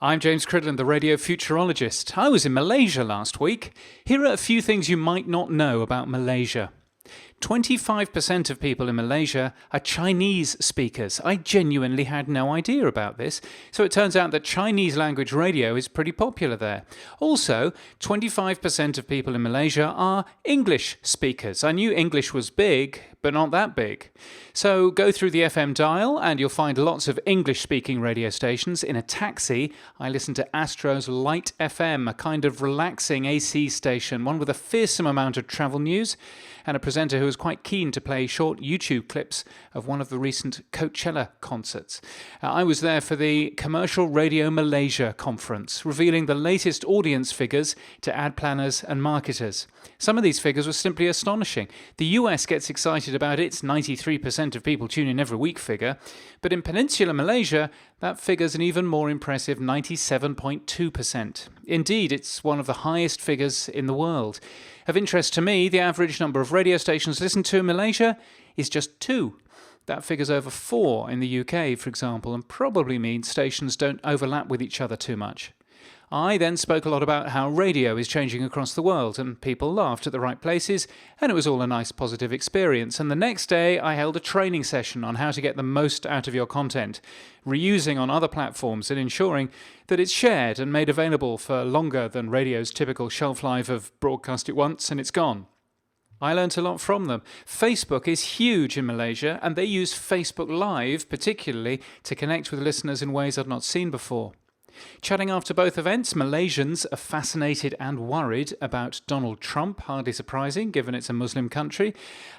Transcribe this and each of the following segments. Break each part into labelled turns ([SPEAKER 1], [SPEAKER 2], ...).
[SPEAKER 1] I'm James.crid.land, the radio futurologist. I was in Malaysia last week. Here are a few things you might not know about Malaysia. 25% of people in Malaysia are Chinese speakers. I genuinely had no idea about this. So it turns out that Chinese language radio is pretty popular there. Also, 25% of people in Malaysia are English speakers. I knew English was big, but not that big. So go through the FM dial and you'll find lots of English-speaking radio stations. In a taxi, I listened to Astro's Light FM, a kind of relaxing AC station, one with a fearsome amount of travel news, and a presenter who was quite keen to play short YouTube clips of one of the recent Coachella concerts. I was there for the Commercial Radio Malaysia conference, revealing the latest audience figures to ad planners and marketers. Some of these figures were simply astonishing. The US gets excited about its 93% of people tune in every week figure, but in Peninsular Malaysia, that figure's an even more impressive 97.2%. Indeed, it's one of the highest figures in the world. Of interest to me, the average number of radio stations listened to in Malaysia is just 2. That figure's over 4 in the UK, for example, and probably means stations don't overlap with each other too much. I then spoke a lot about how radio is changing across the world, and people laughed at the right places, and it was all a nice positive experience. And the next day I held a training session on how to get the most out of your content, reusing on other platforms and ensuring that it's shared and made available for longer than radio's typical shelf life of broadcast it once and it's gone. I learnt a lot from them. Facebook is huge in Malaysia, and they use Facebook Live particularly to connect with listeners in ways I've not seen before. Chatting after both events, Malaysians are fascinated and worried about Donald Trump, hardly surprising given it's a Muslim country,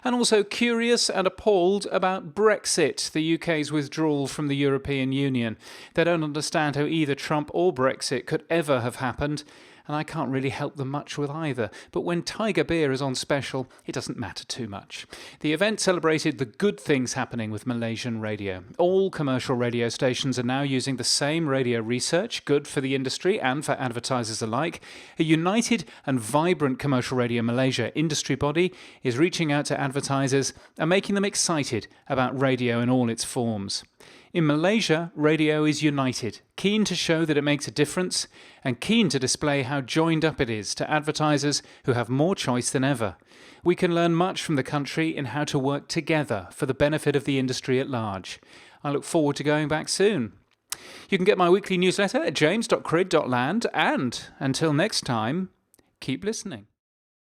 [SPEAKER 1] and also curious and appalled about Brexit, the UK's withdrawal from the European Union. They don't understand how either Trump or Brexit could ever have happened, and I can't really help them much with either. But when Tiger Beer is on special, it doesn't matter too much. The event celebrated the good things happening with Malaysian radio. All commercial radio stations are now using the same radio research, good for the industry and for advertisers alike. A united and vibrant Commercial Radio Malaysia industry body is reaching out to advertisers and making them excited about radio in all its forms. In Malaysia, radio is united, keen to show that it makes a difference, and keen to display how joined up it is to advertisers who have more choice than ever. We can learn much from the country in how to work together for the benefit of the industry at large. I look forward to going back soon. You can get my weekly newsletter at james.crid.land, and until next time, keep listening.